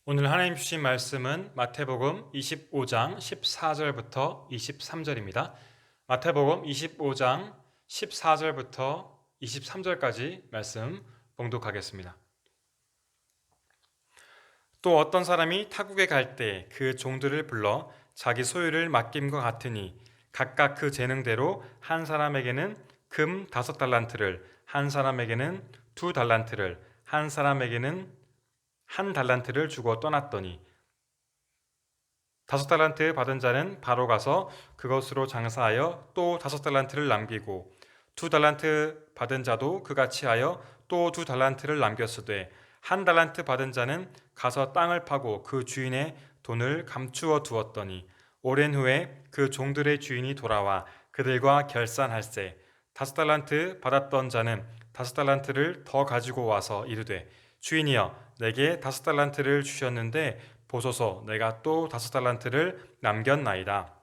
오늘 하나님 주신 말씀은 마태복음 25장 14절부터 23절입니다. 마태복음 25장 14절부터 23절까지 말씀 봉독하겠습니다. 또 어떤 사람이 타국에 갈 때 그 종들을 불러 자기 소유를 맡김과 같으니 각각 그 재능대로 한 사람에게는 금 5달란트를, 한 사람에게는 2달란트를, 한 사람에게는 1달란트를 주고 떠났더니 5달란트 받은 자는 바로 가서 그것으로 장사하여 또 5달란트를 남기고 2달란트 받은 자도 그같이 하여 또 2달란트를 남겼으되 1달란트 받은 자는 가서 땅을 파고 그 주인의 돈을 감추어 두었더니 오랜 후에 그 종들의 주인이 돌아와 그들과 결산할세 5달란트 받았던 자는 5달란트를 더 가지고 와서 이르되 주인이여 내게 5달란트를 주셨는데 보소서 내가 또 5달란트를 남겼나이다.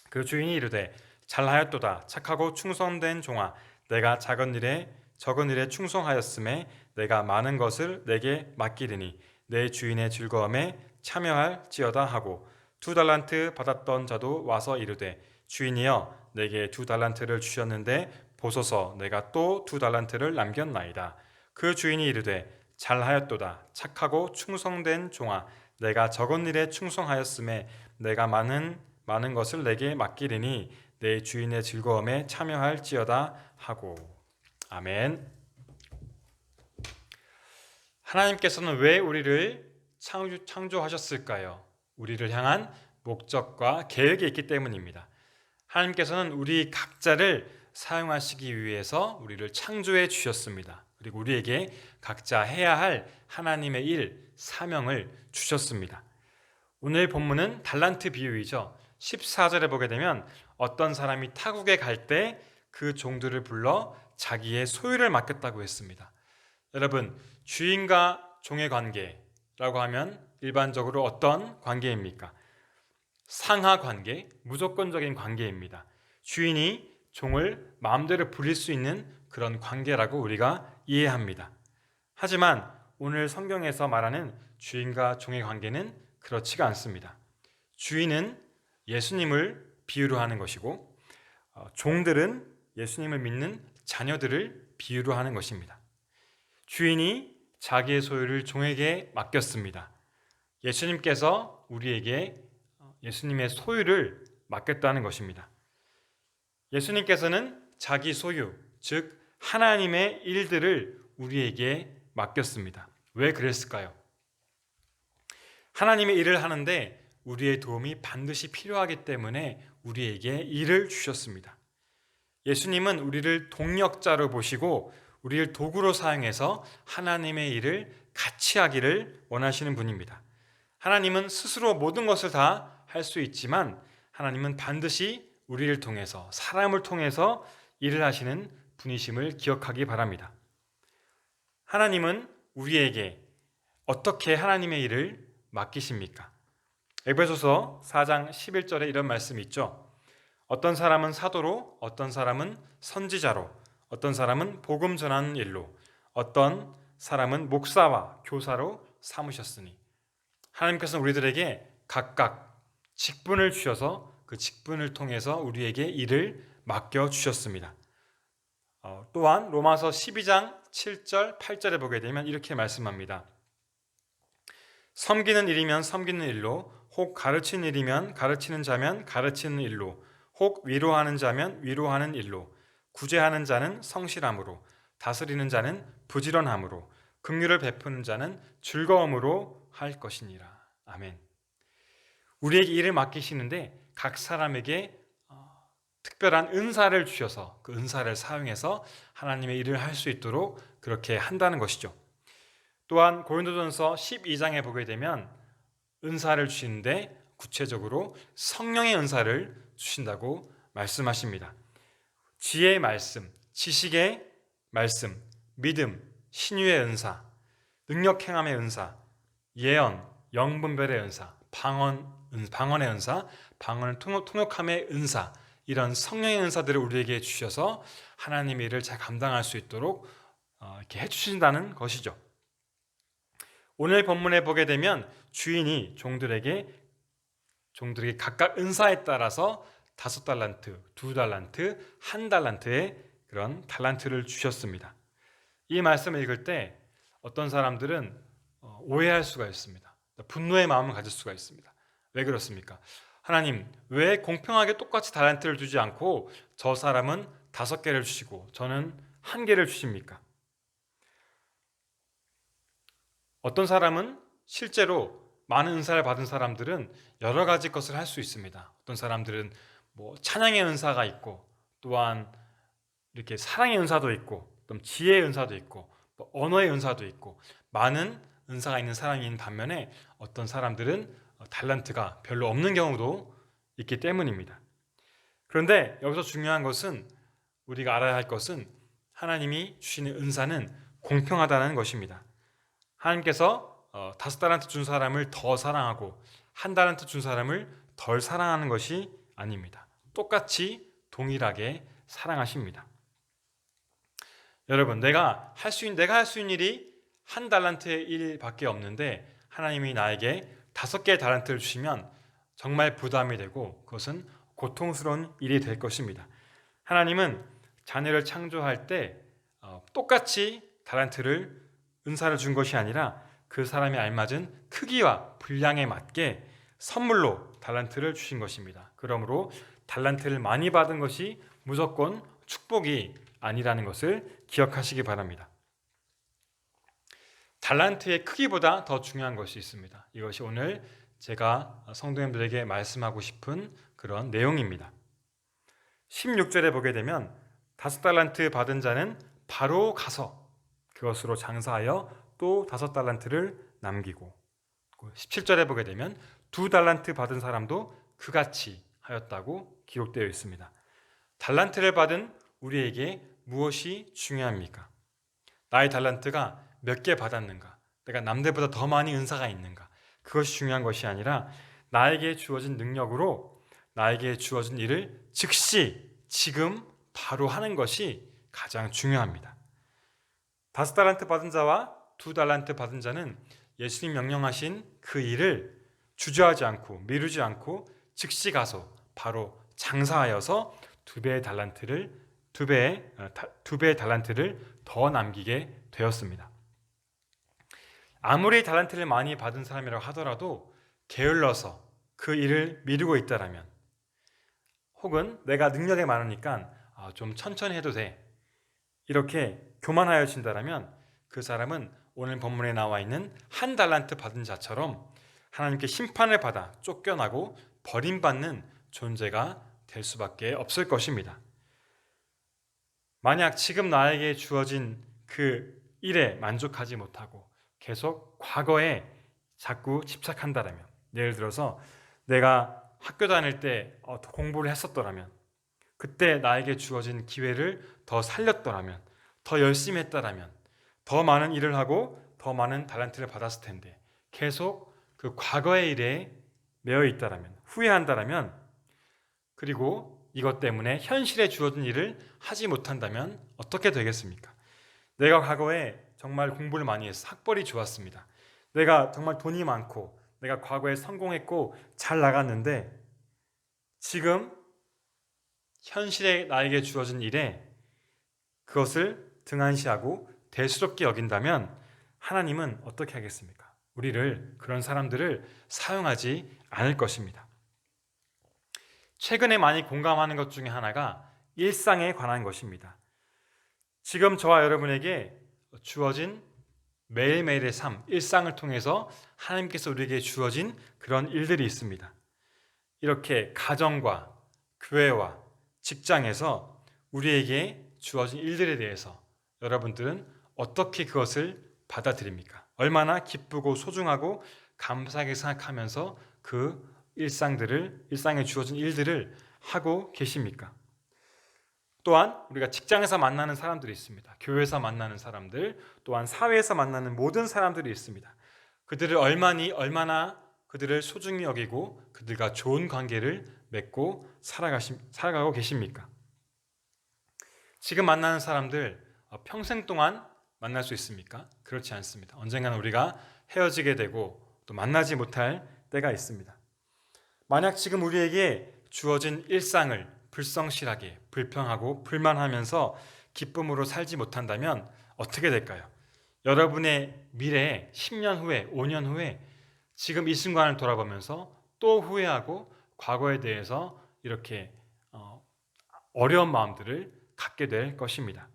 그 주인이 이르되 잘하였도다 착하고 충성된 종아 내가 적은 일에 충성하였음에 내가 많은 것을 내게 맡기리니 내 주인의 즐거움에 참여할지어다 하고 2달란트 받았던 자도 와서 이르되 주인이여 내게 2달란트를 주셨는데 보소서 내가 또 2달란트를 남겼나이다. 그 주인이 이르되 잘하였도다 착하고 충성된 종아 내가 적은 일에 충성하였음에 내가 많은 것을 내게 맡기리니 내 주인의 즐거움에 참여할지어다 하고. 아멘. 하나님께서는 왜 우리를 창조하셨을까요? 우리를 향한 목적과 계획이 있기 때문입니다. 하나님께서는 우리 각자를 사용하시기 위해서 우리를 창조해 주셨습니다. 그리고 우리에게 각자 해야 할 하나님의 일, 사명을 주셨습니다. 오늘 본문은 달란트 비유이죠. 14절에 보게 되면 어떤 사람이 타국에 갈 때 그 종들을 불러 자기의 소유를 맡겼다고 했습니다. 여러분, 주인과 종의 관계라고 하면 일반적으로 어떤 관계입니까? 상하 관계, 무조건적인 관계입니다. 주인이 종을 마음대로 부릴 수 있는 그런 관계라고 우리가 이해합니다. 하지만 오늘 성경에서 말하는 주인과 종의 관계는 그렇지가 않습니다. 주인은 예수님을 비유로 하는 것이고 종들은 예수님을 믿는 자녀들을 비유로 하는 것입니다. 주인이 자기의 소유를 종에게 맡겼습니다. 예수님께서 우리에게 예수님의 소유를 맡겼다는 것입니다. 예수님께서는 자기 소유, 즉 하나님의 일들을 우리에게 맡겼습니다. 왜 그랬을까요? 하나님의 일을 하는데 우리의 도움이 반드시 필요하기 때문에 우리에게 일을 주셨습니다. 예수님은 우리를 동력자로 보시고 우리를 도구로 사용해서 하나님의 일을 같이 하기를 원하시는 분입니다. 하나님은 스스로 모든 것을 다 할 수 있지만 하나님은 반드시 우리를 통해서 사람을 통해서 일을 하시는 분이심을 기억하기 바랍니다. 하나님은 우리에게 어떻게 하나님의 일을 맡기십니까? 에베소서 4장 11절에 이런 말씀이 있죠. 어떤 사람은 사도로, 어떤 사람은 선지자로, 어떤 사람은 복음 전하는 일로, 어떤 사람은 목사와 교사로 삼으셨으니 하나님께서는 우리들에게 각각 직분을 주셔서 그 직분을 통해서 우리에게 일을 맡겨주셨습니다. 또한 로마서 12장 7절, 8절에 보게 되면 이렇게 말씀합니다. 섬기는 일이면 섬기는 일로, 혹 가르치는 일이면 가르치는 자면 가르치는 일로, 혹 위로하는 자면 위로하는 일로, 구제하는 자는 성실함으로, 다스리는 자는 부지런함으로, 긍휼을 베푸는 자는 즐거움으로 할 것이니라. 아멘. 우리에게 일을 맡기시는데 각 사람에게 특별한 은사를 주셔서 그 은사를 사용해서 하나님의 일을 할 수 있도록 그렇게 한다는 것이죠. 또한 고린도전서 12장에 보게 되면 은사를 주시는데 구체적으로 성령의 은사를 주신다고 말씀하십니다. 지혜의 말씀, 지식의 말씀, 믿음, 신유의 은사, 능력 행함의 은사, 예언, 영분별의 은사, 방언의 은사, 방언을 통역함의 은사, 이런 성령의 은사들을 우리에게 주셔서 하나님의 일을 잘 감당할 수 있도록 이렇게 해주신다는 것이죠. 오늘 본문에 보게 되면 주인이 종들에게 각각 은사에 따라서 5달란트, 2달란트, 1달란트의 그런 달란트를 주셨습니다. 이 말씀을 읽을 때 어떤 사람들은 오해할 수가 있습니다. 분노의 마음을 가질 수가 있습니다. 왜 그렇습니까? 하나님, 왜 공평하게 똑같이 달란트를 주지 않고 저 사람은 5개를 주시고 저는 1개를 주십니까? 어떤 사람은 실제로 많은 은사를 받은 사람들은 여러 가지 것을 할 수 있습니다. 어떤 사람들은 찬양의 은사가 있고, 또한 이렇게 사랑의 은사도 있고, 또 지혜의 은사도 있고, 언어의 은사도 있고, 많은 은사가 있는 사람이 있는 반면에 어떤 사람들은 달란트가 별로 없는 경우도 있기 때문입니다. 그런데 여기서 중요한 것은, 우리가 알아야 할 것은 하나님이 주시는 은사는 공평하다는 것입니다. 하나님께서 5달란트 준 사람을 더 사랑하고 1달란트 준 사람을 덜 사랑하는 것이 아닙니다. 똑같이 동일하게 사랑하십니다. 여러분, 내가 할 수 있는 일이 1달란트의 일밖에 없는데 하나님이 나에게 5개의 달란트를 주시면 정말 부담이 되고 그것은 고통스러운 일이 될 것입니다. 하나님은 자녀를 창조할 때 똑같이 은사를 준 것이 아니라 그 사람이 알맞은 크기와 분량에 맞게 선물로 달란트를 주신 것입니다. 그러므로 달란트를 많이 받은 것이 무조건 축복이 아니라는 것을 기억하시기 바랍니다. 달란트의 크기보다 더 중요한 것이 있습니다. 이것이 오늘 제가 성도님들에게 말씀하고 싶은 그런 내용입니다. 16절에 보게 되면 5달란트 받은 자는 바로 가서 그것으로 장사하여 또 5달란트를 남기고, 17절에 보게 되면 2달란트 받은 사람도 그같이 하였다고 기록되어 있습니다. 달란트를 받은 우리에게 무엇이 중요합니까? 나의 달란트가 몇 개 받았는가? 내가 남들보다 더 많이 은사가 있는가? 그것이 중요한 것이 아니라 나에게 주어진 능력으로 나에게 주어진 일을 즉시 지금 바로 하는 것이 가장 중요합니다. 5달란트 받은 자와 2달란트 받은 자는 예수님 명령하신 그 일을 주저하지 않고 미루지 않고 즉시 가서 바로 장사하여서 2배의 달란트를 더 남기게 되었습니다. 아무리 달란트를 많이 받은 사람이라고 하더라도 게을러서 그 일을 미루고 있다라면, 혹은 내가 능력이 많으니까 좀 천천히 해도 돼, 이렇게 교만하여진다라면 그 사람은 오늘 본문에 나와 있는 1달란트 받은 자처럼 하나님께 심판을 받아 쫓겨나고 버림받는 존재가 될 수밖에 없을 것입니다. 만약 지금 나에게 주어진 그 일에 만족하지 못하고 계속 과거에 자꾸 집착한다라면, 예를 들어서 내가 학교 다닐 때 더 공부를 했었더라면, 그때 나에게 주어진 기회를 더 살렸더라면, 더 열심히 했더라면, 더 많은 일을 하고 더 많은 달란트를 받았을 텐데 계속 그 과거의 일에 매여 있다라면, 후회한다라면, 그리고 이것 때문에 현실에 주어진 일을 하지 못한다면 어떻게 되겠습니까? 내가 과거에 정말 공부를 많이 해서 학벌이 좋았습니다. 내가 정말 돈이 많고 내가 과거에 성공했고 잘 나갔는데 지금 현실에 나에게 주어진 일에 그것을 등한시하고 대수롭게 여긴다면 하나님은 어떻게 하겠습니까? 우리를, 그런 사람들을 사용하지 않을 것입니다. 최근에 많이 공감하는 것 중에 하나가 일상에 관한 것입니다. 지금 저와 여러분에게 주어진 매일매일의 삶, 일상을 통해서 하나님께서 우리에게 주어진 그런 일들이 있습니다. 이렇게 가정과 교회와 직장에서 우리에게 주어진 일들에 대해서 여러분들은 어떻게 그것을 받아들입니까? 얼마나 기쁘고 소중하고 감사하게 생각하면서 그 일상에 주어진 일들을 하고 계십니까? 또한 우리가 직장에서 만나는 사람들이 있습니다. 교회에서 만나는 사람들, 또한 사회에서 만나는 모든 사람들이 있습니다. 그들을 얼마나 그들을 소중히 여기고 그들과 좋은 관계를 맺고 살아가고 계십니까? 지금 만나는 사람들 평생 동안 만날 수 있습니까? 그렇지 않습니다. 언젠가는 우리가 헤어지게 되고 또 만나지 못할 때가 있습니다. 만약 지금 우리에게 주어진 일상을 불성실하게, 불평하고 불만하면서 기쁨으로 살지 못한다면 어떻게 될까요? 여러분의 미래에 10년 후에, 5년 후에 지금 이 순간을 돌아보면서 또 후회하고 과거에 대해서 이렇게 어려운 마음들을 갖게 될 것입니다.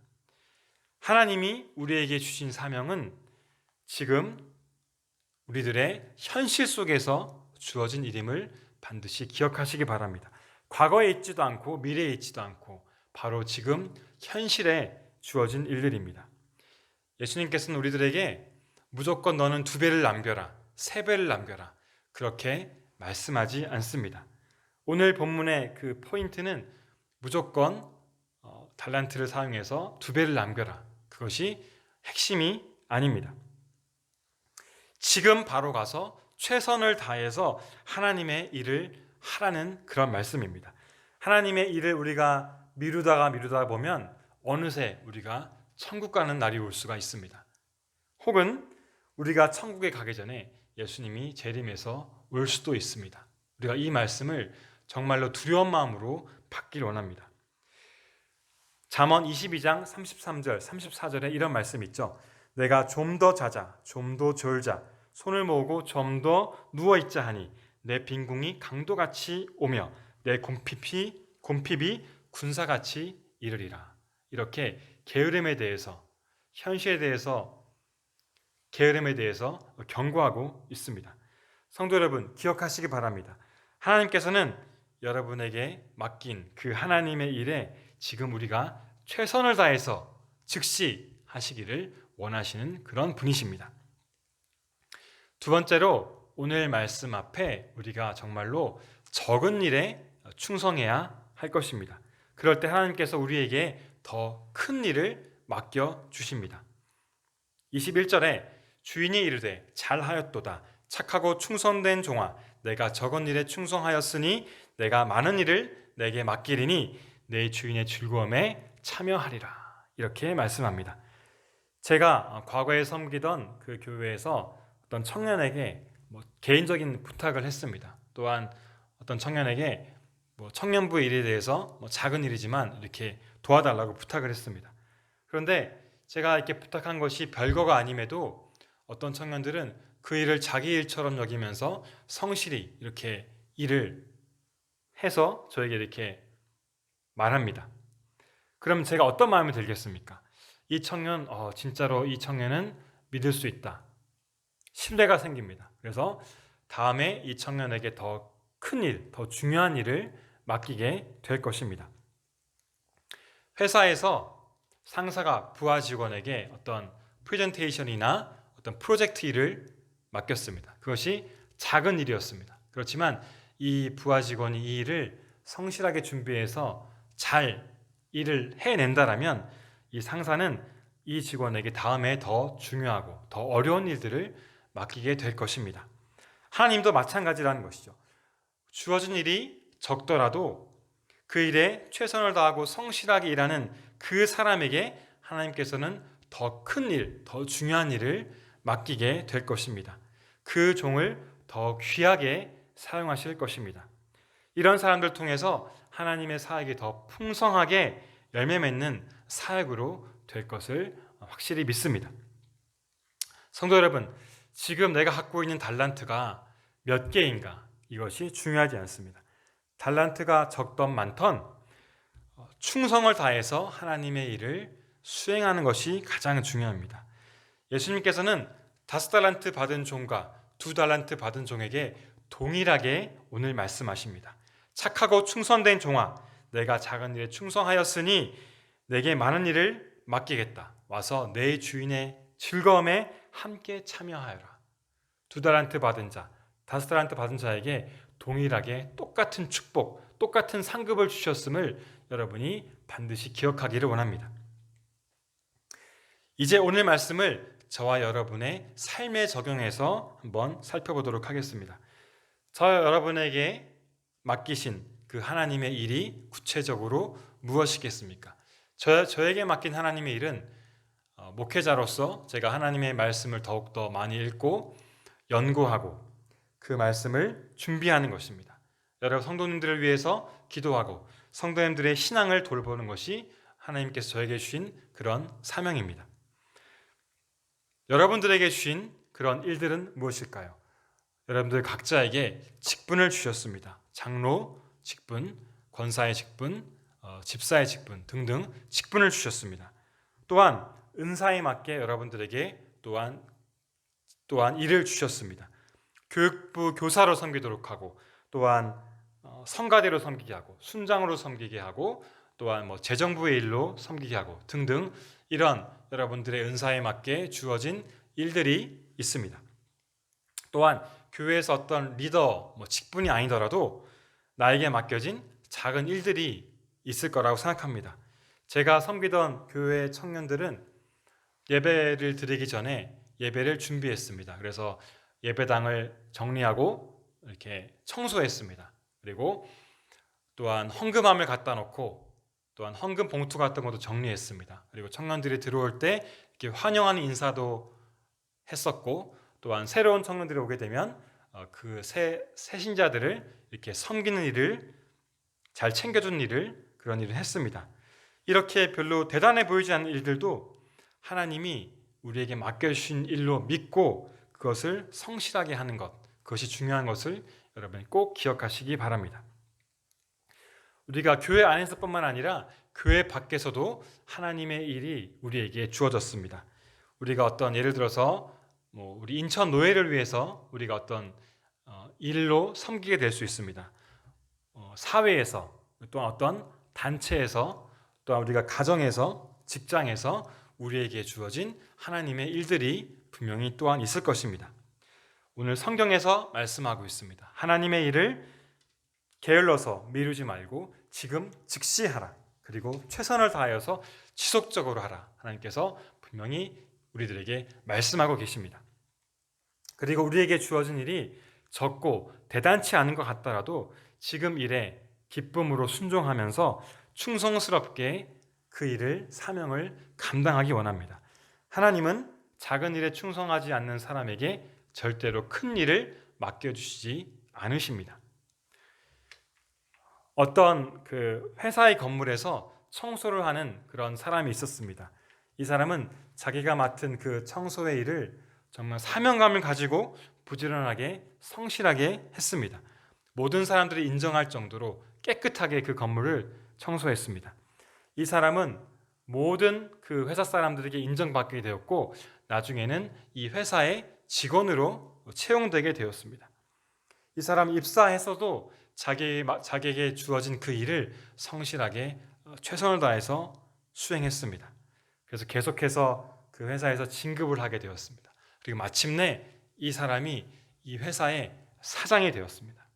하나님이 우리에게 주신 사명은 지금 우리들의 현실 속에서 주어진 일임을 반드시 기억하시기 바랍니다. 과거에 있지도 않고 미래에 있지도 않고 바로 지금 현실에 주어진 일들입니다. 예수님께서는 우리들에게 무조건 너는 2배를 남겨라, 3배를 남겨라 그렇게 말씀하지 않습니다. 오늘 본문의 그 포인트는 무조건 달란트를 사용해서 2배를 남겨라. 그것이 핵심이 아닙니다. 지금 바로 가서 최선을 다해서 하나님의 일을 하라는 그런 말씀입니다. 하나님의 일을 우리가 미루다가 보면 어느새 우리가 천국 가는 날이 올 수가 있습니다. 혹은 우리가 천국에 가기 전에 예수님이 재림해서 올 수도 있습니다. 우리가 이 말씀을 정말로 두려운 마음으로 받길 원합니다. 잠언 22장 33절, 34절에 이런 말씀 있죠. 내가 좀 더 자자, 좀 더 졸자, 손을 모으고 좀 더 누워있자 하니 내 빈궁이 강도같이 오며 내 곰핍이 군사같이 이르리라. 이렇게 게으름에 대해서, 현실에 대해서, 게으름에 대해서 경고하고 있습니다. 성도 여러분, 기억하시기 바랍니다. 하나님께서는 여러분에게 맡긴 그 하나님의 일에 지금 우리가 최선을 다해서 즉시 하시기를 원하시는 그런 분이십니다. 두 번째로 오늘 말씀 앞에 우리가 정말로 적은 일에 충성해야 할 것입니다. 그럴 때 하나님께서 우리에게 더 큰 일을 맡겨 주십니다. 21절에 주인이 이르되 잘하였도다 착하고 충성된 종아 내가 적은 일에 충성하였으니 내가 많은 일을 내게 맡기리니 내 주인의 즐거움에 참여하리라. 이렇게 말씀합니다. 제가 과거에 섬기던 그 교회에서 어떤 청년에게 개인적인 부탁을 했습니다. 또한 어떤 청년에게 청년부 일에 대해서 작은 일이지만 이렇게 도와달라고 부탁을 했습니다. 그런데 제가 이렇게 부탁한 것이 별거가 아님에도 어떤 청년들은 그 일을 자기 일처럼 여기면서 성실히 이렇게 일을 해서 저에게 이렇게 말합니다. 그럼 제가 어떤 마음이 들겠습니까? 이 청년, 진짜로 이 청년은 믿을 수 있다. 신뢰가 생깁니다. 그래서 다음에 이 청년에게 더 큰 일, 더 중요한 일을 맡기게 될 것입니다. 회사에서 상사가 부하 직원에게 어떤 프레젠테이션이나 어떤 프로젝트 일을 맡겼습니다. 그것이 작은 일이었습니다. 그렇지만 이 부하 직원이 이 일을 성실하게 준비해서 잘 일을 해낸다라면 이 상사는 이 직원에게 다음에 더 중요하고 더 어려운 일들을 맡기게 될 것입니다. 하나님도 마찬가지라는 것이죠. 주어진 일이 적더라도 그 일에 최선을 다하고 성실하게 일하는 그 사람에게 하나님께서는 더 큰 일, 더 중요한 일을 맡기게 될 것입니다. 그 종을 더 귀하게 사용하실 것입니다. 이런 사람들 통해서 하나님의 사역이 더 풍성하게 열매 맺는 사역으로 될 것을 확실히 믿습니다. 성도 여러분, 지금 내가 갖고 있는 달란트가 몇 개인가? 이것이 중요하지 않습니다. 달란트가 적던 많던 충성을 다해서 하나님의 일을 수행하는 것이 가장 중요합니다. 예수님께서는 5달란트 받은 종과 2달란트 받은 종에게 동일하게 오늘 말씀하십니다. 착하고 충성된 종아, 내가 작은 일에 충성하였으니 내게 많은 일을 맡기겠다. 와서 내 주인의 즐거움에 함께 참여하여라. 2달란트 받은 자, 5달란트 받은 자에게 동일하게 똑같은 축복, 똑같은 상급을 주셨음을 여러분이 반드시 기억하기를 원합니다. 이제 오늘 말씀을 저와 여러분의 삶에 적용해서 한번 살펴보도록 하겠습니다. 저 여러분에게 맡기신 그 하나님의 일이 구체적으로 무엇이겠습니까? 저에게 맡긴 하나님의 일은 목회자로서 제가 하나님의 말씀을 더욱더 많이 읽고 연구하고 그 말씀을 준비하는 것입니다. 여러 성도님들을 위해서 기도하고 성도님들의 신앙을 돌보는 것이 하나님께서 저에게 주신 그런 사명입니다. 여러분들에게 주신 그런 일들은 무엇일까요? 여러분들 각자에게 직분을 주셨습니다. 장로 직분, 권사의 직분, 집사의 직분 등등 직분을 주셨습니다. 또한 은사에 맞게 여러분들에게 또한 일을 주셨습니다. 교육부 교사로 섬기도록 하고, 또한 성가대로 섬기게 하고, 순장으로 섬기게 하고, 또한 재정부의 일로 섬기게 하고 등등 이런 여러분들의 은사에 맞게 주어진 일들이 있습니다. 또한 교회에서 어떤 리더 직분이 아니더라도 나에게 맡겨진 작은 일들이 있을 거라고 생각합니다. 제가 섬기던 교회 청년들은 예배를 드리기 전에 예배를 준비했습니다. 그래서 예배당을 정리하고 이렇게 청소했습니다. 그리고 또한 헌금함을 갖다 놓고 또한 헌금 봉투 같은 것도 정리했습니다. 그리고 청년들이 들어올 때 이렇게 환영하는 인사도 했었고, 또한 새로운 청년들이 오게 되면 그 새 신자들을 이렇게 섬기는 일을 잘 챙겨주는 그런 일을 했습니다. 이렇게 별로 대단해 보이지 않는 일들도 하나님이 우리에게 맡겨주신 일로 믿고 그것을 성실하게 하는 것, 그것이 중요한 것을 여러분이 꼭 기억하시기 바랍니다. 우리가 교회 안에서뿐만 아니라 교회 밖에서도 하나님의 일이 우리에게 주어졌습니다. 우리가 어떤 예를 들어서 우리 인천 노예를 위해서 우리가 어떤 일로 섬기게 될 수 있습니다. 사회에서, 또한 어떤 단체에서, 또한 우리가 가정에서, 직장에서 우리에게 주어진 하나님의 일들이 분명히 또한 있을 것입니다. 오늘 성경에서 말씀하고 있습니다. 하나님의 일을 게을러서 미루지 말고 지금 즉시 하라. 그리고 최선을 다하여서 지속적으로 하라. 하나님께서 분명히 우리들에게 말씀하고 계십니다. 그리고 우리에게 주어진 일이 적고 대단치 않은 것 같더라도 지금 일에 기쁨으로 순종하면서 충성스럽게 그 일을, 사명을 감당하기 원합니다. 하나님은 작은 일에 충성하지 않는 사람에게 절대로 큰 일을 맡겨주시지 않으십니다. 어떤 그 회사의 건물에서 청소를 하는 그런 사람이 있었습니다. 이 사람은 자기가 맡은 그 청소의 일을 정말 사명감을 가지고 부지런하게 성실하게 했습니다. 모든 사람들이 인정할 정도로 깨끗하게 그 건물을 청소했습니다. 이 사람은 모든 그 회사 사람들에게 인정받게 되었고 나중에는 이 회사의 직원으로 채용되게 되었습니다. 이 사람 입사해서도 자기에게 주어진 그 일을 성실하게 최선을 다해서 수행했습니다. 그래서 계속해서 그 회사에서 진급을 하게 되었습니다. 그리고 마침내 이 사람이 이 회사의 사장이 되었습니다.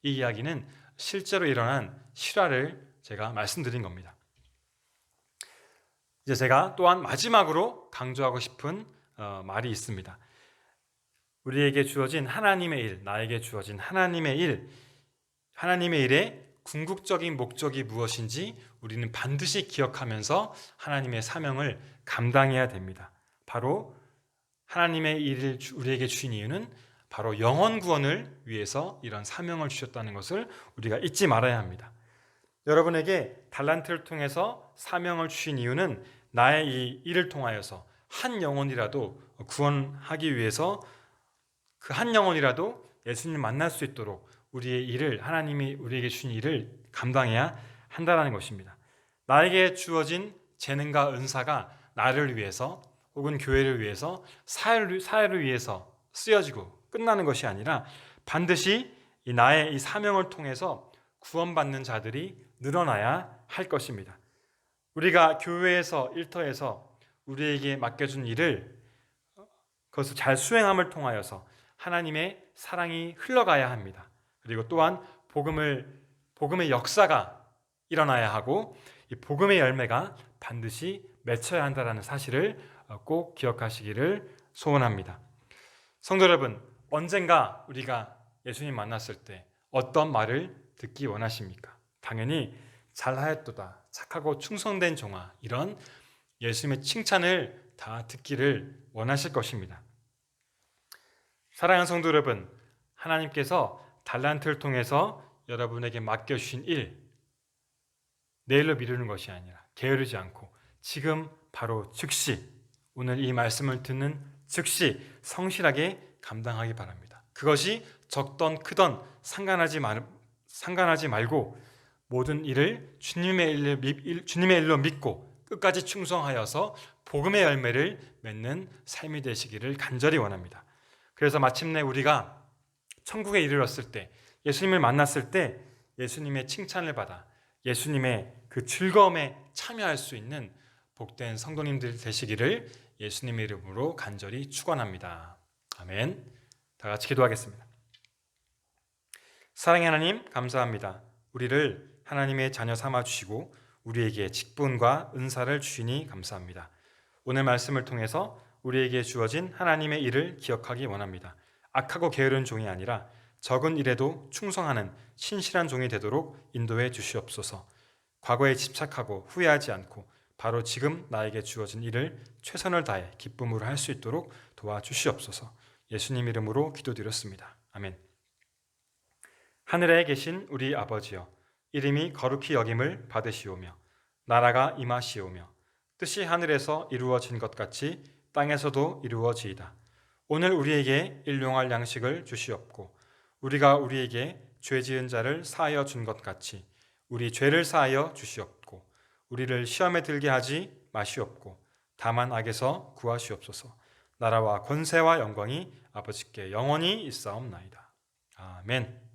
이 이야기는 실제로 일어난 실화를 제가 말씀드린 겁니다. 이제 제가 또한 마지막으로 강조하고 싶은 말이 있습니다. 우리에게 주어진 하나님의 일, 나에게 주어진 하나님의 일의 궁극적인 목적이 무엇인지 우리는 반드시 기억하면서 하나님의 사명을 감당해야 됩니다. 바로 하나님의 일을 우리에게 주신 이유는 바로 영혼 구원을 위해서 이런 사명을 주셨다는 것을 우리가 잊지 말아야 합니다. 여러분에게 달란트를 통해서 사명을 주신 이유는 나의 이 일을 통하여서 한 영혼이라도 구원하기 위해서 그 한 영혼이라도 예수님을 만날 수 있도록 우리의 일을, 하나님이 우리에게 주신 일을 감당해야 한다는 것입니다. 나에게 주어진 재능과 은사가 나를 위해서 혹은 교회를 위해서 사회를 위해서 쓰여지고 끝나는 것이 아니라 반드시 나의 이 사명을 통해서 구원받는 자들이 늘어나야 할 것입니다. 우리가 교회에서 일터에서 우리에게 맡겨준 일을 그것을 잘 수행함을 통하여서 하나님의 사랑이 흘러가야 합니다. 그리고 또한 복음의 역사가 일어나야 하고 이 복음의 열매가 반드시 맺혀야 한다는 사실을 꼭 기억하시기를 소원합니다. 성도 여러분, 언젠가 우리가 예수님 만났을 때 어떤 말을 듣기 원하십니까? 당연히 잘하였도다, 착하고 충성된 종아, 이런 예수님의 칭찬을 다 듣기를 원하실 것입니다. 사랑하는 성도 여러분, 하나님께서 달란트를 통해서 여러분에게 맡겨주신 일, 내일로 미루는 것이 아니라 게으르지 않고 지금 바로 즉시, 오늘 이 말씀을 듣는 즉시 성실하게 감당하기 바랍니다. 그것이 적던 크던 상관하지 말고 모든 일을 주님의 일로 믿고 끝까지 충성하여서 복음의 열매를 맺는 삶이 되시기를 간절히 원합니다. 그래서 마침내 우리가 천국에 이르렀을 때, 예수님을 만났을 때 예수님의 칭찬을 받아 예수님의 그 즐거움에 참여할 수 있는 복된 성도님들 되시기를 예수님의 이름으로 간절히 축원합니다. 아멘. 다 같이 기도하겠습니다. 사랑의 하나님, 감사합니다. 우리를 하나님의 자녀 삼아 주시고 우리에게 직분과 은사를 주시니 감사합니다. 오늘 말씀을 통해서 우리에게 주어진 하나님의 일을 기억하기 원합니다. 악하고 게으른 종이 아니라 적은 일에도 충성하는 신실한 종이 되도록 인도해 주시옵소서. 과거에 집착하고 후회하지 않고 바로 지금 나에게 주어진 일을 최선을 다해 기쁨으로 할 수 있도록 도와주시옵소서. 예수님 이름으로 기도드렸습니다. 아멘. 하늘에 계신 우리 아버지여, 이름이 거룩히 여김을 받으시오며 나라가 임하시오며 뜻이 하늘에서 이루어진 것 같이 땅에서도 이루어지이다. 오늘 우리에게 일용할 양식을 주시옵고 우리가 우리에게 죄 지은 자를 사하여 준 것 같이 우리 죄를 사하여 주시옵고 우리를 시험에 들게 하지 마시옵고 다만 악에서 구하시옵소서. 나라와 권세와 영광이 아버지께 영원히 있사옵나이다. 아멘.